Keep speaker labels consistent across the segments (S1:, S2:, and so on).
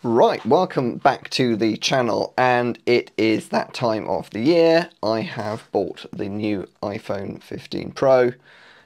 S1: Right, welcome back to the channel, and it is that time of the year. I have bought the new iPhone 15 Pro.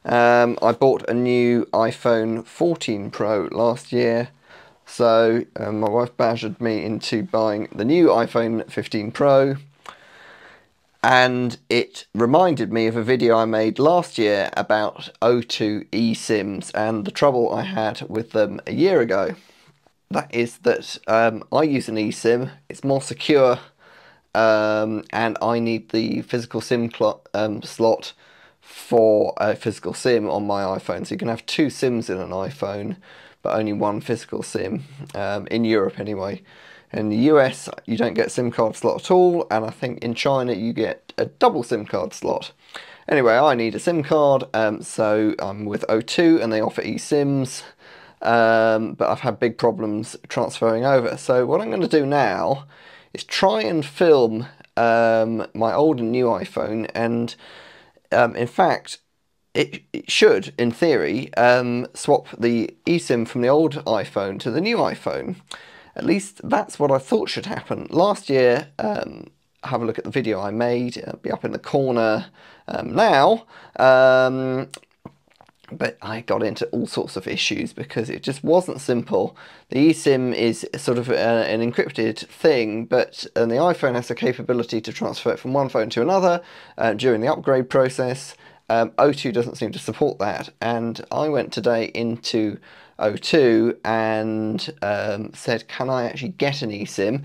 S1: I bought a new iPhone 14 Pro last year, so my wife badgered me into buying the new iPhone 15 Pro, and it reminded me of a video I made last year about O2 eSIMs and the trouble I had with them a year ago. That is that I use an eSIM, it's more secure, and I need the physical SIM slot for a physical SIM on my iPhone. So you can have two SIMs in an iPhone, but only one physical SIM, in Europe anyway. In the US, you don't get a SIM card slot at all, and I think in China you get a double SIM card slot. Anyway, I need a SIM card, so I'm with O2 and they offer eSIMs. But I've had big problems transferring over. So what I'm going to do now is try and film my old and new iPhone, and in fact it should, in theory, swap the eSIM from the old iPhone to the new iPhone. At least that's what I thought should happen. Last year, have a look at the video I made, it'll be up in the corner now. But I got into all sorts of issues because it just wasn't simple. The eSIM is sort of an encrypted thing, but the iPhone has the capability to transfer it from one phone to another during the upgrade process. O2 doesn't seem to support that, and I went today into O2 and said, can I actually get an eSIM?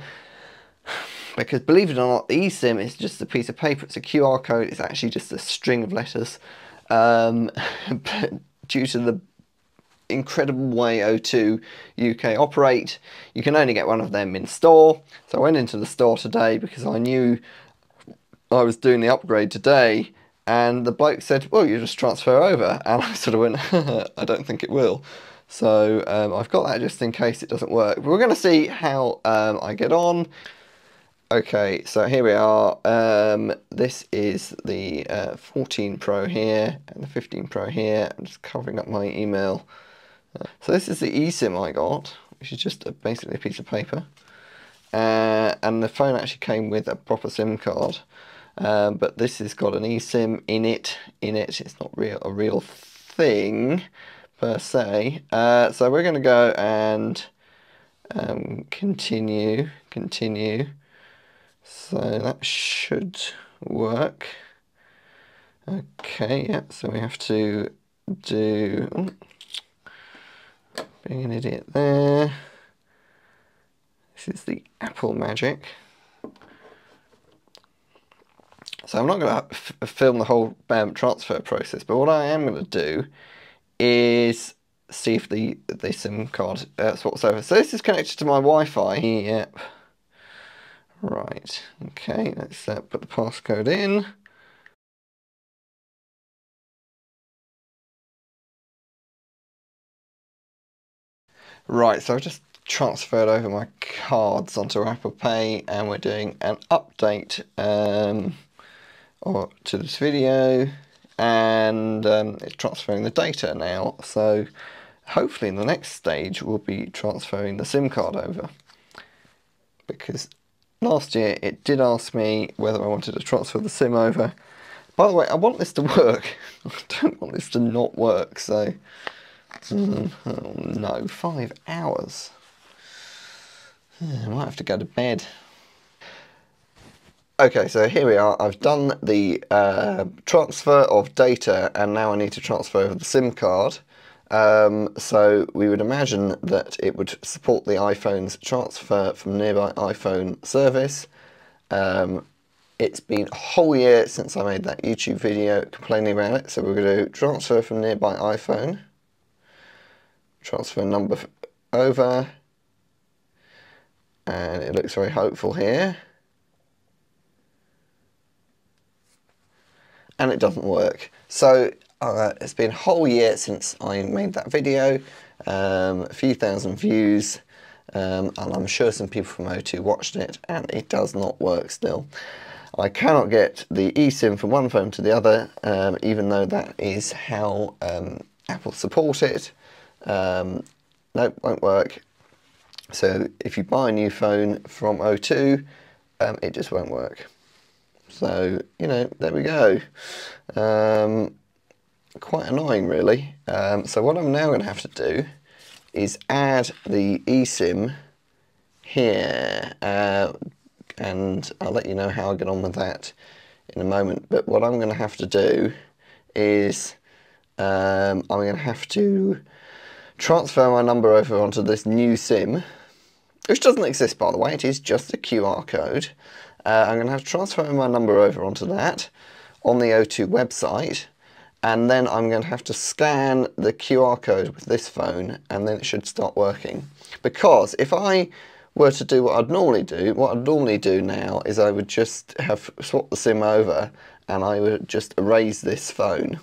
S1: Because believe it or not, the eSIM is just a piece of paper, it's a QR code, it's actually just a string of letters. But due to the incredible way O2 UK operate, you can only get one of them in store. So I went into the store today because I knew I was doing the upgrade today, and the bloke said, well, you just transfer over, and I sort of went, I don't think it will. So I've got that just in case it doesn't work. But we're going to see how I get on. Okay, so here we are. This is the 14 Pro here and the 15 Pro here. I'm just covering up my email. So this is the eSIM I got, which is just basically a piece of paper. And the phone actually came with a proper SIM card. But this has got an eSIM in it. It's not a real thing per se. So we're going to go and continue. So that should work. Okay, yeah, so we have to do, being an idiot there. This is the Apple magic. So I'm not going to film the whole transfer process, but what I am going to do is see if the SIM card swaps over. So this is connected to my Wi-Fi. Yep. Right, okay, let's put the passcode in. Right, so I've just transferred over my cards onto Apple Pay, and we're doing an update to this video, and it's transferring the data now. So hopefully in the next stage we'll be transferring the SIM card over, because last year it did ask me whether I wanted to transfer the SIM over. By the way, I want this to work. I don't want this to not work, so... oh no, 5 hours. I might have to go to bed. Okay, so here we are. I've done the transfer of data, and now I need to transfer over the SIM card. So we would imagine that it would support the iPhone's transfer from nearby iPhone service. It's been a whole year since I made that YouTube video complaining about it, so we're going to transfer from nearby iPhone. Transfer number over, and it looks very hopeful here. And it doesn't work. So it's been a whole year since I made that video, a few thousand views, and I'm sure some people from O2 watched it, and it does not work still. I cannot get the eSIM from one phone to the other, even though that is how Apple support it. Nope, won't work. So if you buy a new phone from O2, it just won't work. So, you know, there we go. Quite annoying, really. So what I'm now going to have to do is add the eSIM here, and I'll let you know how I get on with that in a moment. But what I'm going to have to do is I'm going to have to transfer my number over onto this new SIM, which doesn't exist, by the way. It is just a QR code. I'm going to have to transfer my number over onto that on the O2 website, and then I'm going to have to scan the QR code with this phone, and then it should start working. Because if I were to do what I'd normally do now is I would just have swapped the SIM over, and I would just erase this phone.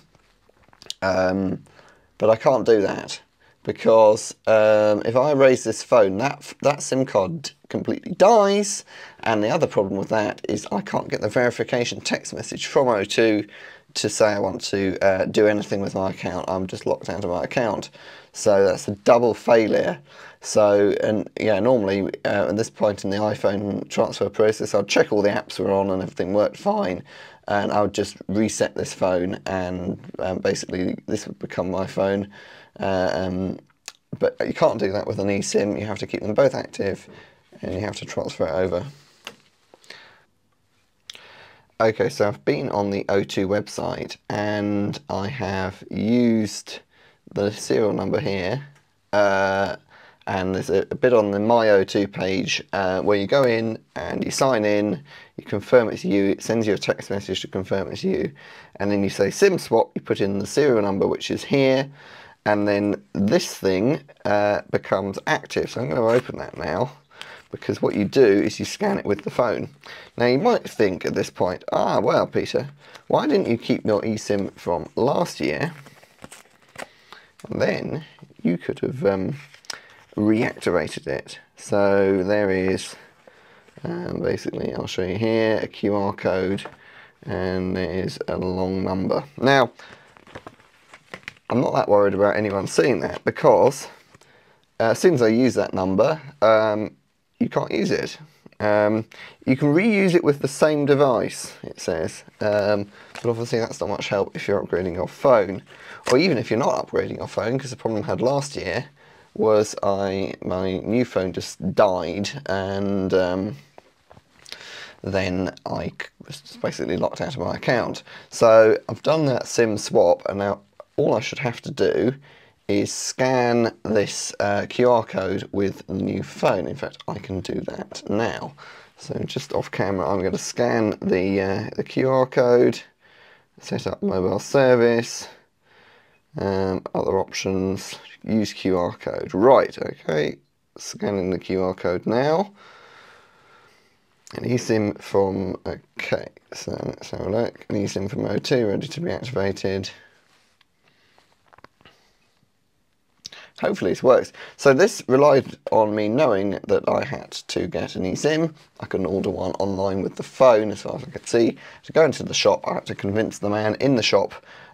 S1: But I can't do that, because if I erase this phone, that SIM card completely dies, and the other problem with that is I can't get the verification text message from O2 to say I want to do anything with my account. I'm just locked out of my account, so that's a double failure. So, and yeah, normally at this point in the iPhone transfer process, I'd check all the apps were on and everything worked fine, and I would just reset this phone, and basically this would become my phone. But you can't do that with an eSIM. You have to keep them both active, and you have to transfer it over. Okay, so I've been on the O2 website, and I have used the serial number here, and there's a bit on the My O2 page where you go in and you sign in, you confirm it's you, it sends you a text message to confirm it's you, and then you say SIM swap, you put in the serial number, which is here, and then this thing becomes active. So I'm going to open that now, because what you do is you scan it with the phone. Now you might think at this point, well, Peter, why didn't you keep your eSIM from last year? And then you could have reactivated it. So there is, basically, I'll show you here, a QR code, and there is a long number. Now, I'm not that worried about anyone seeing that, because as soon as I use that number, you can't use it. You can reuse it with the same device, it says, but obviously that's not much help if you're upgrading your phone, or even if you're not upgrading your phone, because the problem I had last year was my new phone just died, and then I was just basically locked out of my account. So I've done that SIM swap, and now all I should have to do is scan this QR code with the new phone. In fact, I can do that now. So just off camera, I'm going to scan the QR code, set up mobile service, other options, use QR code. Right, okay, scanning the QR code now. An eSIM from, okay, so let's have a look. An eSIM from O2 ready to be activated. Hopefully this works. So this relied on me knowing that I had to get an eSIM. I couldn't order one online with the phone as far as I could see. To go into the shop, I had to convince the man in the shop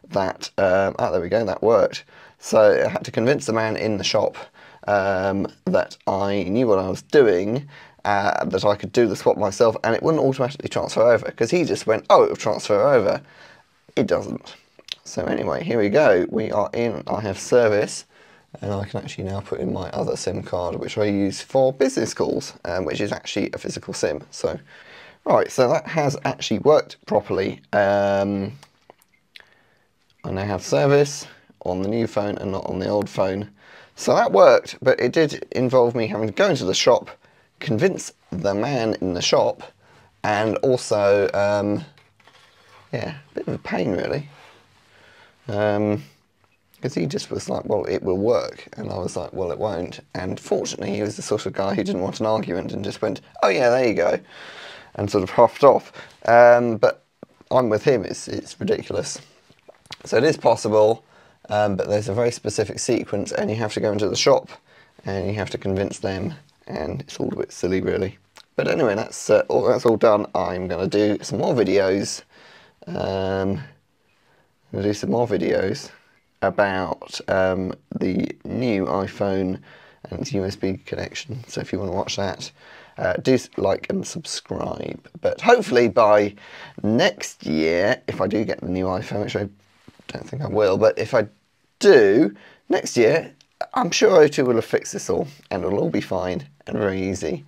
S1: that, there we go, that worked. So I had to convince the man in the shop that I knew what I was doing, that I could do the swap myself, and it wouldn't automatically transfer over, because he just went, oh, it'll transfer over. It doesn't. So anyway, here we go. We are in, I have service. And I can actually now put in my other SIM card, which I use for business calls, which is actually a physical SIM. So, right, so that has actually worked properly. I now have service on the new phone and not on the old phone. So that worked, but it did involve me having to go into the shop, convince the man in the shop, and also, yeah, a bit of a pain really. Because he just was like, well, it will work, and I was like, well, it won't. And fortunately, he was the sort of guy who didn't want an argument and just went, oh yeah, there you go, and sort of huffed off. But I'm with him, it's ridiculous. So it is possible, but there's a very specific sequence, and you have to go into the shop, and you have to convince them, and it's all a bit silly, really. But anyway, that's all done. I'm going to do some more videos. About the new iPhone and it's USB connection. So if you want to watch that, do like and subscribe. But hopefully by next year, if I do get the new iPhone, which I don't think I will, but if I do, next year, I'm sure O2 will have fixed this all, and it'll all be fine and very easy